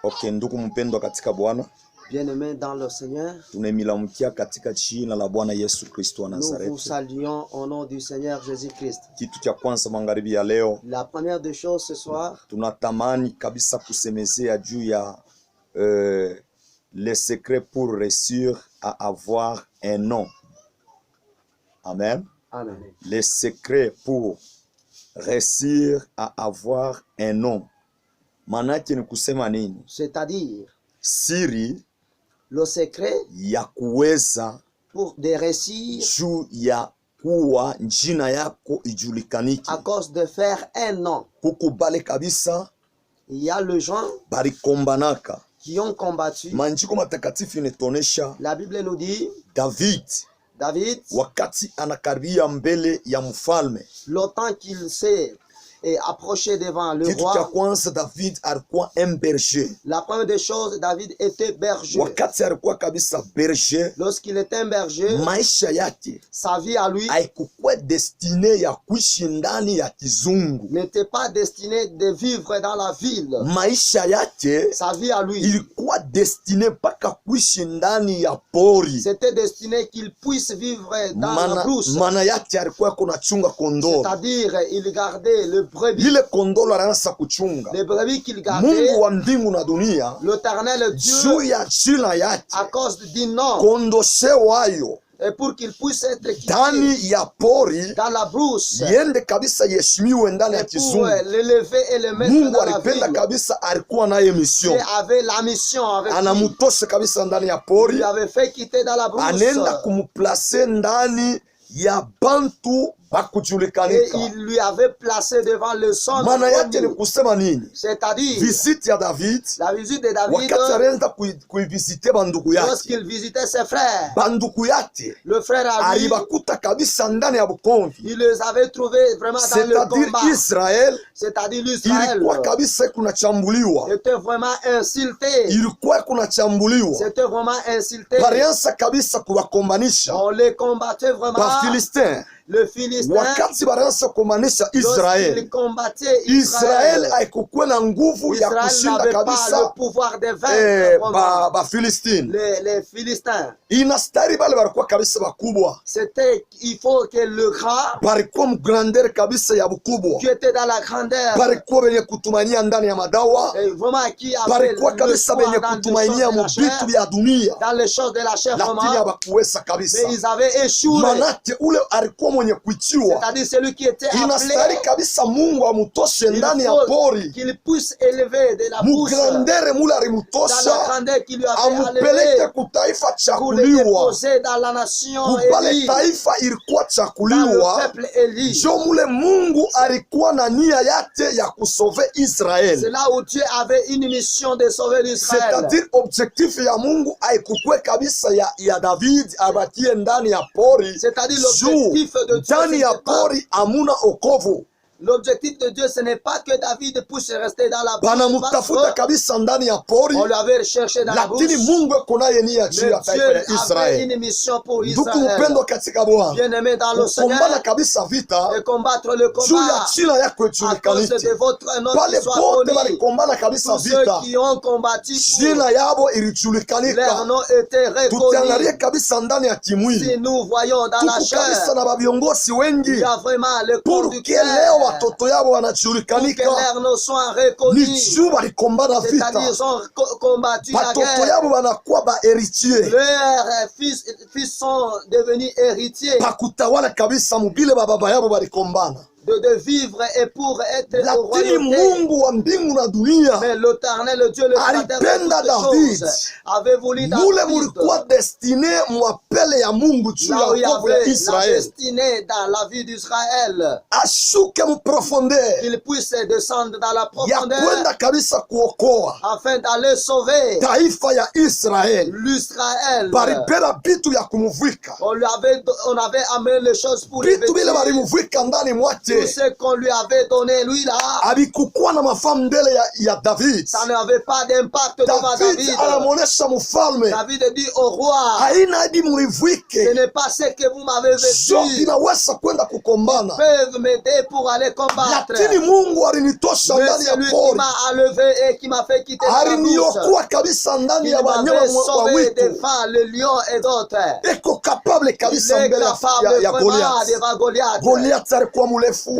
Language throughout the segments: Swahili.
Okay, ndugu mpendwa katika Bwana. Bien-aimés dans le Seigneur, Tunemilamkia katika jina la Bwana Yesu Kristo wa nous vous Nazareti. saluons au nom du Seigneur Jésus-Christ. Kitu cha kwanza magharibi ya leo, La première des choses ce soir, tunatamani kabisa kusemezea juu ya les secrets pour réussir à avoir un nom. Amen. Amen. Les secrets pour réussir à avoir un nom. Manake ni kusema nini? C'est-à-dire Siri le secret ya kuweza pour de réussir juu ya kuwa njina yako ijulikaniki. à cause de faire un nom. Kukubale kabisa Il y a les gens balikombanaka. qui ont combattu. Manjiko matakatifu inatonesha La Bible nous dit, David wakati anakaribia mbele ya mfalme, longtemps qu'il s'est approché devant le kitu cha roi, kwanza David alikuwa un berger. la première des choses, David était berger. Wakati alikuwa kabisa berger, Lorsqu'il était un berger, maisha yake sa vie à lui haikuwa destine ya kuishi ndani ya kizungu. n'était pas destinée de vivre dans la ville. Maisha yake Sa vie à lui, ilikuwa destine mpaka kuishi ndani ya pori. c'était destiné qu'il puisse vivre dans la brousse. Mana yake alikuwa kunachunga kondoro. C'est-à-dire, il gardait le brebis. Ile kondoro anaanza kuchunga. Les brebis qu'il gardait, Mungu wa mbingu na dunia, l'Éternel Dieu, juu ya jina yake, à cause du nom, kondoshe wayo et pour qu'il puisse être ndani quitté ya pori, dans la brousse, yende kabisa yeshimiwe ndani ya et pour kizungu. l'élever et le mettre Mungu dans la alipenda ville. kabisa, alikuwa naye mission, Dieu avait la mission avec lui. anamutosha kabisa ndani ya Il pori, lui avait fait quitter dans la brousse. anenda kumuplace ndani ya bantu Et bakujulikanika. il lui avait placé devant le son. Maana yake ni kusema nini? C'est-à-dire, Visite ya David, la visite de David, wakati alienda kuivisite banduku yake, lorsqu'il visitait ses frères, banduku yake le frère à lui, alibakuta kabisa ndani ya bukomvi, il les avait trouvés vraiment dans le c'est-à-dire combat. Israel C'est-à-dire l'Israël ilikuwa kabisa kunachambuliwa, était vraiment insulté. ilikuwa kunachambuliwa, C'était vraiment insulté. balianza kabisa kuwakombanisha On les combattait vraiment. Bafilistin. Le Philistin, Wakati balianza kukombanisha lorsqu'il Israel, combattait Israel Israël, haikukuwa na nguvu ya Israël kushinda n'avait pas kabisa le pouvoir de vaincre vraiment Bafilistini. les Philistins. Inastari bale balikuwa kabisa bakubwa, C'était, il faut que le grand balikuwa mgrandeur kabisa ya bukubwa, qui était dans la grandeur, balikuwa benye kutumania ndani ya madawa, et vraiment qui avait balikuwa le kabisa choix benye dans les kutumainia choses de mu la chair, vitu vya dunia, dans les choses de la chair lakini vraiment, habakuweza kabisa. mais ils avaient échoué. Manake ule alikuwa mwenye kuitiwa, C'est-à-dire celui qui était inastari appelé, kabisa Mungu amutoshe il ndani ya faut pori, qu'il puisse élever de la brousse dans mugrandere mule la alimutosha, grandeur qui lui avait amupeleke enlevé kutaifa pour le chakuliwa. déposer dans la nation Kupale Élie, taifa ilikuwa dans le chakuliwa, peuple Élie. jo mule Mungu alikuwa na nia yake ya kusove C'est Israel. là où Dieu avait une mission de sauver l'Israël. C'est-à-dire objectif ya Mungu haikukwe kabisa ya David abakie ndani ya pori, C'est-à-dire juu l'objectif de Dieu, ndani ya ce n'est pas- pori amuna okovu. l'objectif de Dieu, ce n'est pas que David puisse rester dans la Banamutafuta brousse. kabisa ndani ya pori, On lui avait cherché dans la brousse. lakini Mungu eko naye nia juu ya Mais taifa ya Dieu avait Israel. une mission pour Ndugu Israël. mpendwa katika Bwana, Bien-aimé dans le kukombana Seigneur, kabisa vita et combattre le juu ya combat jina yako à cause ijulikanike. de votre nom Pale qui soit bote connu. balikombana kabisa Tous ceux vita, qui ont combattu pour jina yabo leur ilijulikana. nom était reconnu. Tutiangalie kabisa ndani ya kimwili, Si nous voyons dans la tuko kabisa chair, na babiongozi il wengi y a vraiment le pour que conducteur. leo watoto yabo Pour que wanajulikana, leurs noms soient ni reconnus. juu balikombana C'est-à-dire vita. ils ont combattu la Batoto guerre. yabo banakuwa ba héritier Leurs fils sont devenus héritiers bakutawala kabisa mubile bababa yabo balikombana. de vivre et pour être au Lakini royauté. Mungu wa mbingu na dunia Mais l'Éternel, Dieu, le Créateur de alipenda toutes David, choses, avait voulu mule David, mulikuwa destine mwapele ya Mungu juu là où il y ya wokovu ya avait la Israel, destinée dans la vie d'Israël, ashuke muprofondeur qu'il puisse descendre dans la ya profondeur kwenda kabisa kuokoa afin d'aller sauver taifa ya Israel. l'Israël. Balipela bitu ya kumuvika, On avait amené les choses pour le bitu bile vêtir. balimuvika ndani mwake, Tout ce qu'on lui avait donné, lui là, abikukuwa na mafamu mbele ya David. ça n'avait pas d'impact devant David. Anamuonesha mfalme, David dit au roi, haina hadi ce mlivwike, n'est pas ce que vous m'avez jo vêtu inaweza kwenda kukombana, peuvent m'aider pour aller combattre. lakini Mungu alinitosha Mais ndani ya celui qui pori, m'a enlevé et qui m'a fait quitter la bouche, aliniokoa kabisa ndani il ya wanyama m'avait wa sauvé witu. devant le lion et d'autres. Eko kapable Il kabisa est mbele capable ya vraiment Goliath. devant Goliath. Goliath alikuwa mrefu,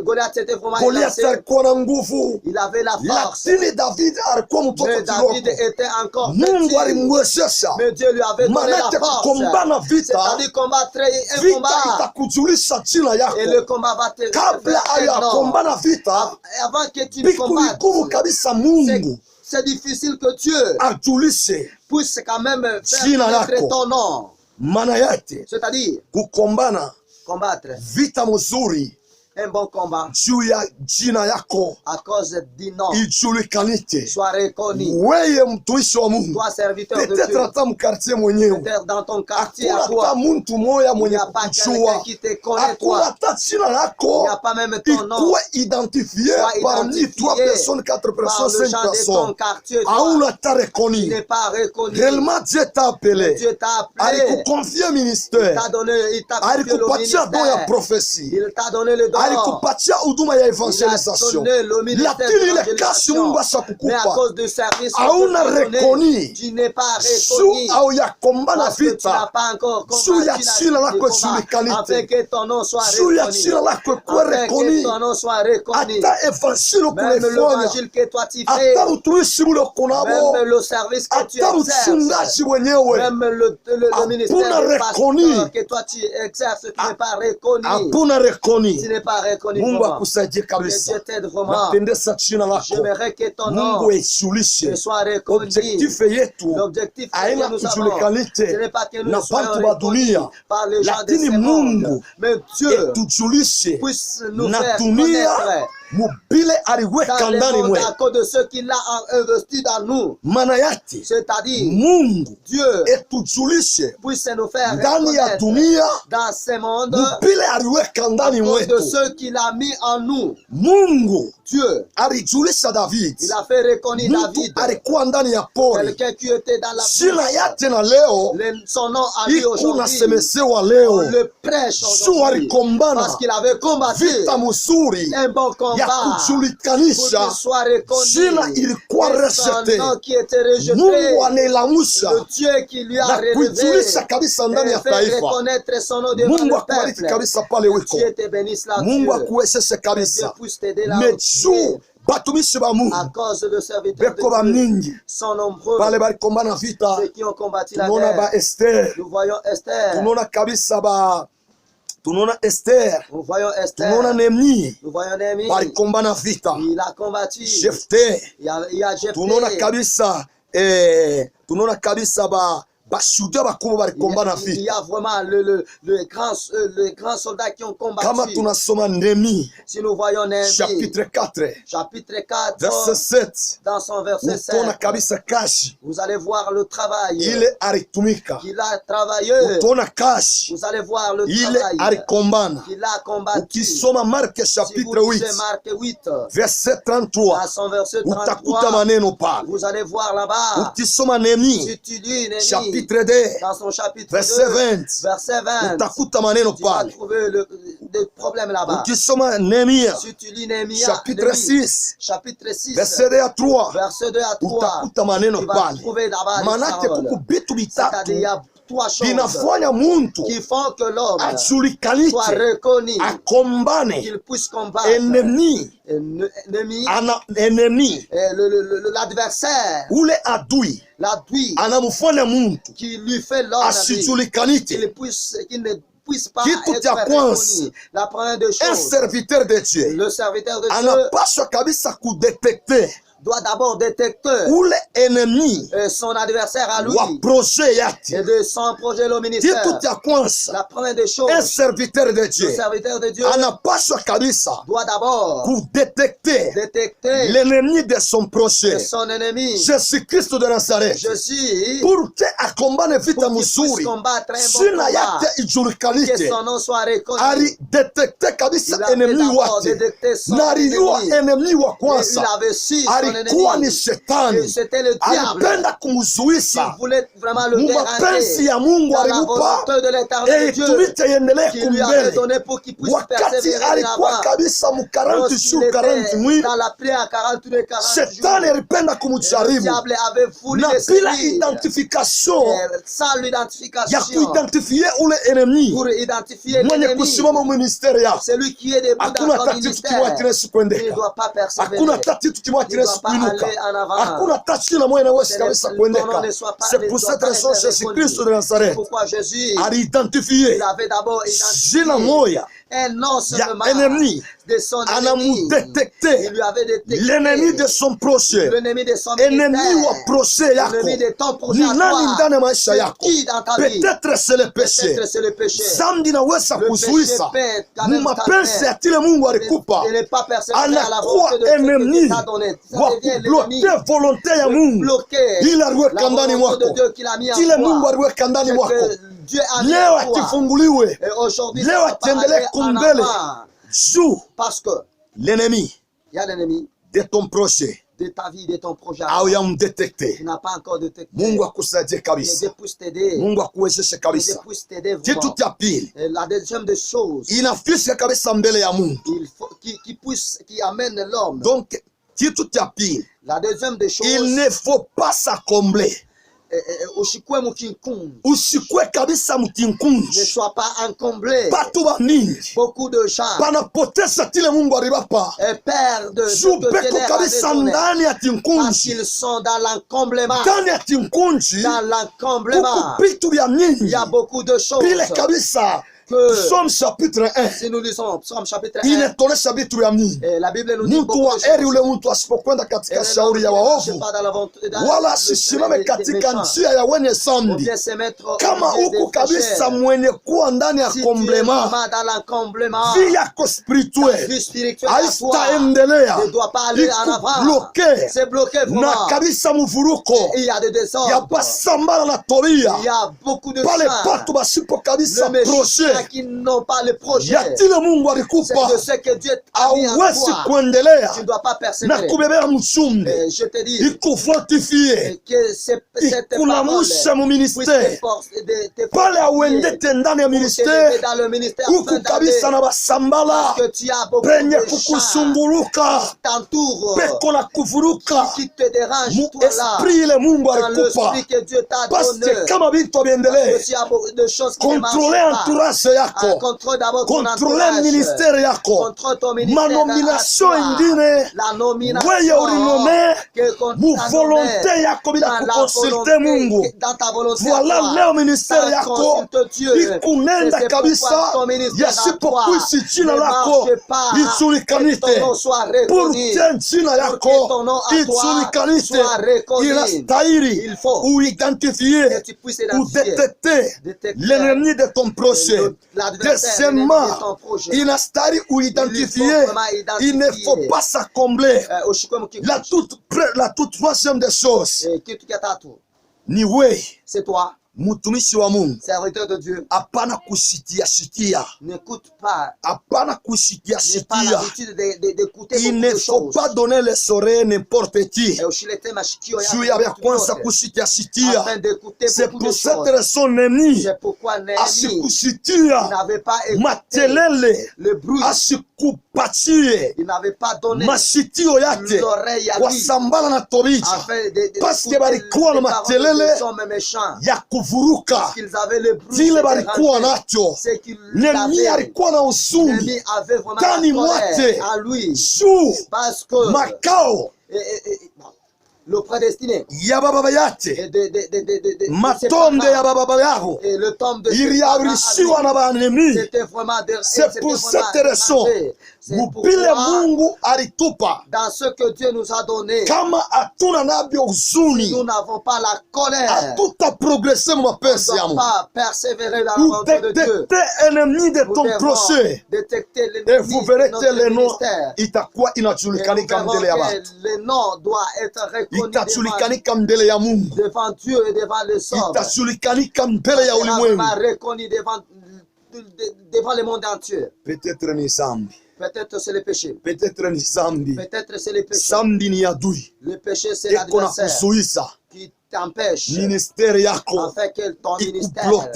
Goliath était vraiment Goliath élancé. alikuwa na nguvu, Il avait la force. lakini David alikuwa mtoto Mais David kidogo. était encore Mungu petit. alimwezesha. Mais Dieu lui avait donné Manake la force. kukombana vita, C'est-à-dire combattre un vita combat. itakujulisha jina Et le yako. combat va te Kabla faire un nom. hayakombana vita, Avant que tu ne combattes, vigumu kabisa Mungu c'est difficile que Dieu ajulishe puisse quand même faire Jina connaître lako. ton nom. maana yake. C'est-à-dire Kukombana combattre vita mzuri un bon combat juu ya jina yako à cause du nom. ijulikanike. Sois reconnu. Weye mtumishi wa Mungu, Toi, serviteur de peut-être Dieu. hata mkartie mwenyewe Peut-être dans ton quartier à hakuna hata toi. muntu moya Il n'y mwenye a pas quelqu'un kukujua, qui te connaît, hakuna toi. hata jina Il lako n'y a pas même ton nom. ikuwe identifié Sois parmi identifié 3 personnes, 4 par personnes, le 5 chant de ton personnes. quartier. Toi, Hauna hata tu reconnu. n'es pas reconnu. Réellement Dieu t'a appelé, Dieu t'a appelé. alikukonfie Il ministère, t'a donné, il t'a confié le alikupatia don ya ministère. profesi, Il t'a donné le don. alikupatia huduma ya Il a evangelisation, donné le ministère lakini ile kasi d'évangélisation. Mungu Mais à ashakukupa cause du service que hauna tu as donné, reconnu. tu n'es pas juu reconnu. au ya kombana Parce que tu n'as vita, pas encore juu ya combattu jina le lako combat, ijulikanite, afin que ton nom soit juu ya reconnu. jina lako ikuwe Afin que reconnu. ton nom soit reconnu. Hata evanjili Même kunefanya, l'évangile que toi tu fais, hata utumishi ule kunabo, même le service que tu hata exerces, uchungaji wenyewe, même le ministère Hakuna de reconnu. pasteur que toi tu exerces, tu n'es pas reconnu. hakuna rekoni. Tu n'es pas reconnu. Mungu vraiment. akusaidie Que kabisa. Dieu t'aide vraiment. Napendeza jina lako, J'aimerais que ton nom Mungu ejulishe. soit reconnu. Objectif yetu L'objectif que haina nous avons, ijulikanite ce n'est pas que nous na soyons bantu wa reconnus dunia, par les gens de lakini ce monde, Mungu mais Dieu etujulishe puisse nous na faire dunia connaître mubile aliweka dans le ndani monde mwe. à cause de ce qu'il a investi dans nous. Maana yake C'est-à-dire, Mungu Dieu etujulishe puisse nous faire ndani ya reconnaître dunia dans ce monde mubile aliweka à ndani cause de mwetu. ce qu'il a mis en nous. Mungu Dieu, alijulisha David, il a fait reconnaître mtu David, alikuwa ndani ya pori, quelqu'un qui était dans la jina bouche. yake na leo Son nom a lui iko aujourd'hui. nasemesewa On leo. le prêche Juu aujourd'hui alikombana parce qu'il avait combattu vita mzuri un bon ya combat pour kujulikanisha, qu'il soit reconnu. jina ilikuwa Et son rejeté. nom qui était rejeté, Mungu anailamusha le Dieu qui lui a na relevé kuijulisha kabisa ndani et ya fait taifa. reconnaître son nom devant Mungu le akubariki peuple. kabisa pale wiko, Dieu te bénisse là, Mungu Dieu. akuwezeshe Dieu kabisa. puisse t'aider là où tu Mejuu es. batumishi ba Mungu À cause de serviteurs beko ba de Dieu mingi sont nombreux, bale balikombana vita. ceux qui ont combattu la Tunaona ba guerre. Esther, Nous voyons Esther, tunaona kabisa ba, tunaona Esther, nous voyons Esther, tunaona Nehemia nous voyons Néhémie. balikombana vita. Il a combattu. Jephte, Il y a Jephthé. tunaona kabisa tunaona kabisa ba bashuhuda bakubwa balikombana Il y vita. a vraiment les grands soldats qui ont Kama combattu. tunasoma Nehemia Si nous voyons Néhémie, chapitre 4 chapitre 4, verset 7, dans son verset 7, utaona kabisa kazi vous allez voir le travail ile alitumika. qu'il a travaillé. Utaona kazi Vous allez voir le ile travail alikombana. qu'il a combattu. Ukisoma Mark Si vous chapitre lisez 8 Marc 8, verset 33 dans son verset utakuta 33, maneno pale. vous allez voir là-bas. Ukisoma Nehemia Si tu lis Néhémie, chapitre 2 dans son chapitre verset 2, 20 verset 20, utakuta maneno tu vas pale. trouver le problème là-bas. Ukisoma Nehemia Si tu lis Néhémie, chapitre 6 chapitre 6, verset 2 à 3 verset 2 à 3, utakuta maneno tu vas pale. trouver là-bas les Manake paroles. kuko bitu C'est-à-dire, il y bitatu a trois choses binafanya muntu qui font que l'homme soit ajulikanike, reconnu, akombane. qu'il puisse combattre. Enemi L'ennemi, ana enemi l'adversaire, ule adui l'adui anamfanya muntu qui lui fait l'homme, asijulikanike. qu'il ne puisse pas Kitu être cha kwanza, reconnu. La première des Un choses, serviteur de Dieu le serviteur de Dieu anapaswa kabisa kudetekte doit d'abord détecter ule enemi son adversaire à lui wa projet yake. et de son projet le ministère. Kitu cha kwanza, La première des choses, un serviteur de le Dieu serviteur de Dieu anapaswa kabisa doit d'abord kudetecter détecter l'ennemi de son projet, son ennemi. Jésus Kristo de Nazareth, Jésus, pour que akombane vita pour qu'il puisse mzuri, combattre un bon jina combat, yake que ijulikanike. son nom soit reconnu. Alidetecte kabisa Il avait enemi d'abord wake, détecté son na alijua ennemi. enemi wa Et il kwanza avait su son alikuwa ni ennemi. shetani. Et c'était le diable Alipenda qui kumzuisa voulait vraiment le mumapenzi déranger ya Mungu dans la alimupa volonté de l'éternel Dieu itumike iendelee qui lui avait kumbele. donné pour qu'il puisse Wakati persévérer alikuwa là-bas. kabisa mu 40 Lorsqu'il jours 40 était nuits, dans la prière 40 ou 40 shetani jours, alipenda le kumjaribu diable avait voulu na le bila séduire. identification Sans ya l'identification, kuidentifie ule enemi pour identifier mwenye l'ennemi, kusimama mu ministeri yako. celui qui est debout dans Hakuna son hata kitu kimoja ministère, kinaweza il ne kuendeka, doit pas persévérer. hakuna hata kitu kimoja Il ne kinaweza doit pas kuinuka, aller en avant. hakuna hata shina moja inaweza kabisa Ton kuendeka. nom ne soit pas- C'est ne pour doit cette pas raison être Jésus reconnu. Kristo de Nazareth Pourquoi Jésus, aliidentifie il avait d'abord identifié jina moja un nom seulement ya ennemi, de son ennemi. anamudetecte Il lui avait détecté l'ennemi de son projet, l'ennemi de son ennemi ministère, wa projet yako. l'ennemi de ton projet Ni à nani toi. ndani ya maisha C'est yako? qui dans ta vie? Peut-être c'est le péché. Peut-être c'est le péché. Zambi naweza Le kuzuisa péché peut quand même mumapenzi t'amener ya kile Mungu alikupa, de ne pas persévérer à la anakuwa volonté de ce que ennemi Dieu t'a donné. Ça wa devient l'ennemi kubloke volonté ya de Mungu bloquer ili la aliweka ndani volonté de mwako, Dieu qu'il a mis en kile Mungu toi. aliweka ndani Ce mwako. que Dieu a mis Leo en toi. akifunguliwe, Et aujourd'hui, leo ça va pas akiendelee aller en kumbele avant. juu Parce que l'ennemi il y a l'ennemi de ton projet de ta vie, de ton projet. au Tu yamdetekte. n'as pas encore détecté. Mungu akusaidie Que kabisa, Dieu puisse t'aider. Mungu akuwezeshe Que Dieu kabisa. puisse t'aider Kitu vraiment. cha pili, Et la deuxième des choses, inafisha kabisa mbele ya Mungu. il faut qui amène l'homme. Donc kitu cha pili, La deuxième des choses, il ne faut pas s'acombler, ushikwe mkinkungu. usikwe kabisa Ne mtinkunji. sois pas encombré. Batu bamingi Beaucoup de gens banapoteza kile Mungu alibapa perdent juu ce que beko Dieu leur avait kabisa donné. ndani ya Parce tinkunji. qu'ils sont dans l'encomblement. Ndani ya tinkunji Dans kuku l'encomblement, vitu vya il mingi y a beaucoup de choses vile kabisa. que Somme chapitre 1 si nous lisons Psaume chapitre 1, inatonesha vitu vya mingi. la Bible nous dit Mtu beaucoup wa de heri choses. ule mtu asipokwenda katika Et shauri ya ne marche waovu, pas dans la vente- dans wala le asisimame chemin des katika méchants. njia ya wenye Ou zambi. bien se mettre au Kama milieu des huku kabisa pécheurs. mwenye kuwa ndani ya Si tu es komblema, vraiment dans l'encomblement, vi yako ta spirituel vie spirituelle à toi haitaendelea, ne doit pas aller en avant. ikubloke C'est bloqué na vraiment. kabisa muvuruko Il y a des ya désordres. basambala na Toria Il y a beaucoup de pale gens. patu basipo kabisa Le proje méchant qui n'ont pas le projet. ya tile Mungu C'est alikupa, de ce que Dieu a mis en hauwezi toi. kuendelea Tu ne dois pas na persévérer. kubebea mchumbe, Et je te dis ikufortifie, que cette parole ikulamusha mu puisse ministere te pale auendete fortifier ndani ya pour t'élever ministere dans le ministère huku afin kabisa d'aller, na basambala parce que tu as beaucoup penye de gens kukusunguluka qui t'entourent, peko na kuvuruka qui te dérangent mu toi là, esprit ile Mungu dans alikupa, l'esprit que Dieu t'a parce donné. que kama vitu Parce viendelee, que tu as beaucoup de choses qui ne marchent contrôler pas. entourage yako, Contrôle d'abord ton contrôler entourage. ministère yako, Contrôle ton ministère. manomination à toi. ingine La nomination weye ulinome que qu'on mu t'a volonté nommée yako bila dans la kukonsulte volonté, Mungu. dans ta volonté à Voilà toi. leo ministère Sans yako consulte Dieu. Et ikunenda c'est kabisa, pourquoi ton ministère à toi yasipokuisi jina ne lako marche pas, que ijulikanite, ton nom soit pour reconnu. que jina Pour que yako ton nom à toi ijulikanite, soit reconnu. inastahili Il faut uidentifie, que tu puisses identifier udetecte l'ennemi de ton projet. l'adversaire, l'ennemi de Deuxièmement, ton projet. inastahili uidentifier, vraiment il ne faut pas s'acombler. La toute troisième des choses Kitu cha tatu, ni we c'est toi, mtumishi wa Mungu, serviteur de Dieu. hapana kushitia, N'écoute pas. hapana N'aie pas kushitia. l'habitude d'écouter Il beaucoup ne de faut choses. pas donner les oreilles n'importe qui Et usilete masikio juu ya yako kwanza yote kushitia. afin d'écouter C'est beaucoup de pour cette choses. raison Néhémie C'est pourquoi Néhémie asikushitia n'avait pas écouté matelele, le bruit. asikupatie Il n'avait pas donné mashitio yake l'oreille à kwa lui sambala na Tobija, afin de parce que d'écouter balikuwa na les paroles matelele des hommes méchants. ya kuvuruka Parce qu'ils avaient le bruit vile de balikuwa déranger. nacho. C'est qu'il Néhémie avait. alikuwa na usuni Néhémie avait vraiment Tani la colère mwate. à lui. juu Parce que makao bon, le prédestiné. ya baba yake, Et de ses matonde parents. ya baba yao Et le tombe de ses parents iliarishiwa na à lui, banemi. c'était vraiment C'est pour cette raison c'est mupile pourquoi Mungu alitupa dans ce que Dieu nous a donné, kama hatuna nabyo huzuni, nous n'avons pas la colère. hatuta progresse mu On mapenzi ne ya doit Mungu. pas persévérer dans la volonté de Dieu. Udetecte ennemi de Nous ton devons projet, détecter et l'ennemi vous de verrez que notre le nom ministère. itakuwa Et nous inajulikana verrons mbele ya que watu, le nom doit être reconnu itajulikana mbele ya Mungu, devant Dieu et devant les hommes. itajulikana mbele ya sera ulimwengu. vraiment reconnu devant le monde entier. Peut-être ni zambi, Peut-être c'est le péché. peut-être ni zambi, Peut-être c'est le péché. zambi ni adui Le péché c'est eko na l'adversaire kuzuiza qui t'empêche ministeri yako afin que ton ministère ikubloke,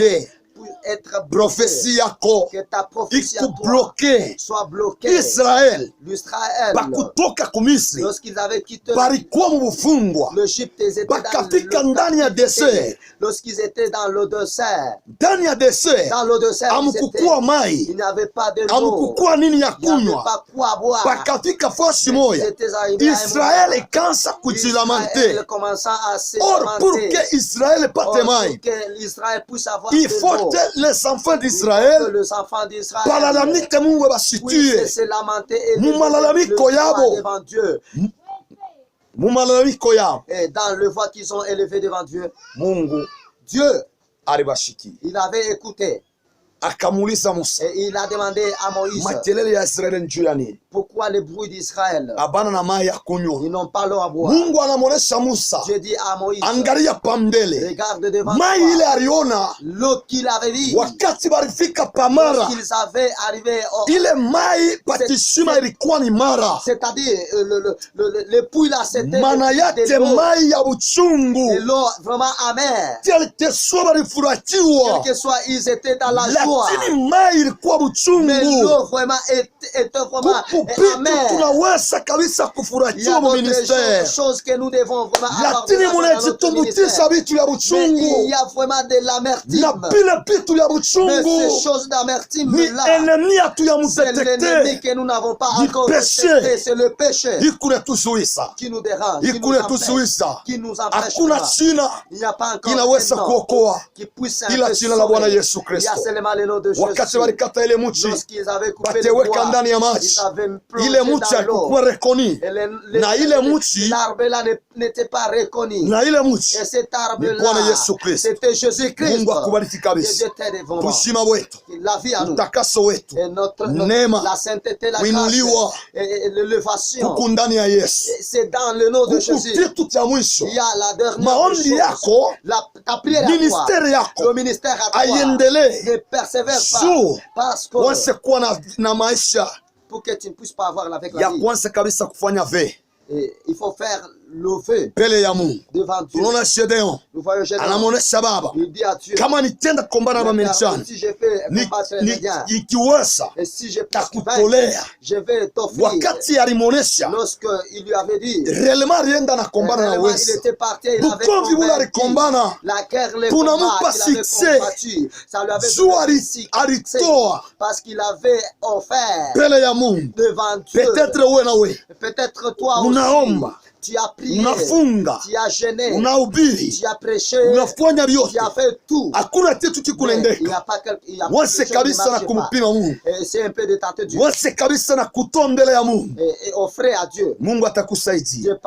puisse être profesi bloqué, yako que ta prophétie à toi ikubloke. soit bloquée. Israel L'Israël, bakutoka ku Misri lorsqu'ils avaient quitté balikuwa mu bufungwa, l'Égypte, ils étaient bakafika dans ndani ya le desert, lorsqu'ils étaient dans le désert, ndani ya desert dans le désert, amukukua il mai, n'y avait pas de l'eau, amukukua nini ya il n'y avait kunywa, pas quoi boire. bakafika fasi Ils moya, étaient arrivés à un Israel moment. ikanza kujilamante. Israël commençant à se Or pour lamenter. que Israel Or, pate mai, pour que l'Israël puisse avoir il de faut l'eau, que les enfants il faut que d'Israël les enfants d'Israël balalamike Mungu puissent basitue se lamenter et Mu malalamiko lever le yabo. voix devant Dieu. mu malalamiko yabo. Et dans le voix qu'ils ont élevé devant Dieu, Mungu Dieu, alibashiki il avait écouté akamuuliza Musa, et il a demandé à Moïse, makelele ya Israeli njuu ya nini? pourquoi le bruit d'Israël? Abana na mai ya kunywa. Ils n'ont pas l'eau à boire. Mungu anamuonesha Musa, Dieu dit à Moïse, angalia pambele, regarde devant mai ile toi aliona l'eau qu'il avait vue wakati barifika Pamara. lorsqu'ils avaient arrivé au... Ile mai patishima ilikuwa ni mara, C'est-à-dire, le puits là, c'était mana de yake l'eau, mai ya de uchungu. l'eau vraiment amère. Telekeswa Quel barifurahiwa, que soit, ils étaient dans la joie. lakini mai ilikuwa Mais uchungu. l'eau vraiment était vraiment Kuku amère. tunaweza kabisa Il y a kufurahiwa mu d'autres ministère, choses que nous devons vraiment avoir lakini dans notre munajitumbukiza ministère. vitu ya Mais il buchungu y a vraiment de na l'amertume. vile vitu ya Mais buchungu ces choses d'amertume ni là, enemi c'est hatuyamudetekte, l'ennemi que nous n'avons pas Du encore péché. détecté. C'est le péché ikunetuzuisa, qui nous dérange, qui nous ikunetuzuisa. empêche, qui nous empêche. Hakuna vraiment. jina Il n'y a pas encore inaweza un nom kuokoa qui puisse ila un jina la Bwana sauver. Yesu Il y Kristo. a seulement le nom de Wakati Jésus. walikata ile muchi, Lorsqu'ils avaient coupé le bateweka bois, ndani ya maji, ils avaient plongé ile muchi dans l'eau. haikukuwa rekoni, Et na ile muchi, l'arbre là n'était pas reconnu. na ile muchi Et cet arbre ni Bwana là, Yesu Kristo. c'était Jésus-Christ. Mungu akubariki Et kabisa. Dieu t'aide vraiment. Uzima wetu, La vie à nous. utakaso wetu, Et notre neema, la sainteté, la kuinuliwa, grâce et l'élévation. kuku ndani ya Yesu. Et c'est dans le nom de Kuku Jésus. kitu cha mwisho, Il y a la dernière maombi chose. yako, Ta prière à toi. ministeri Le yako ministère à toi. aiendelee Ne persévère pas. juu Parce que wanse kuwa na maisha pour que tu ne puisses pas avoir avec la ya vie. kwanza kabisa kufanya ve Et il faut faire le vœu mbele ya Mungu. devant Dieu. Tunaona Gedeon Nous voyons Gédéon. anamuonesha baba, Il dit à Dieu, kama nitenda kukombana na Wamidiani si je fais combattre les médias, ikiweza et si je peux takutolea. je vais t'offrir. Wakati alimuonesha Lorsqu'il lui avait dit, relema alienda na kombana na réellement, il wezi était parti, il avait bukomvi bula convaincu. alikombana La guerre, les Tunamupa combats qu'il avait succès. combattu, ça lui avait juu donné succès, alitoa parce qu'il avait offert mbele ya Mungu. devant Dieu. Peut-être wewe na wewe Peut-être toi unaomba, aussi, tu as prié, unafunga, tu as gêné, unahubiri, tu as prêché, unafanya tu vyote, as fait tout. hakuna kitu Mais il n'y kikulendeka. a pas quelque Wanse kabisa na kumpima Mungu, Et c'est un peu de tenter Dieu wanse kabisa na kutoa mbele ya Mungu. et offrir à Dieu. Mungu atakusaidia. Dieu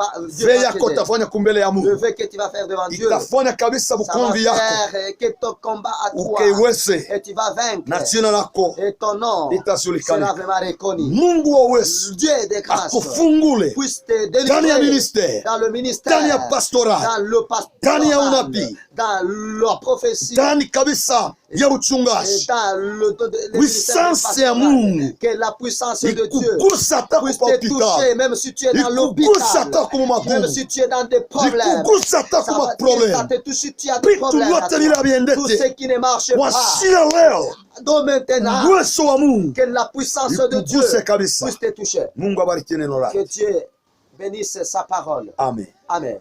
Ve va yako t'aider. utafanya kumbele ya Le Mungu, vœu que tu vas faire devant Dieu, itafanya kabisa ça va bukomvi yako faire que ton combat à toi ukeiweze, et tu vas vaincre na jina lako et ton nom sera litajulikana. vraiment reconnu. Mungu wa uwezo Dieu de grâce akufungule puisse te ndani ya délivrer ministère, dans le ministère, ndani ya pastoral, dans le ndani ya pastoral, unabii, dans la prophétie, ndani kabisa ya et uchungaji. dans le Puissance ministère ya Mungu que la puissance de Dieu ikugusa hata puisse kwa te toucher, hospitali, même si tu es dans ikugusa l'hôpital, hata kwa même magumu, si tu es dans des problèmes. ikugusa hata Ça kwa va problème. te toucher, tu as des Vitu problèmes. vyote à toi. vile Tout ce haviendeke, qui ne marche pas. washia leo Donc maintenant, uwezo wa Mungu que la puissance de Dieu ikuguse kabisa. puisse te toucher. Mungu abariki neno Que lake. Dieu bénisse sa parole. Amen. Amen.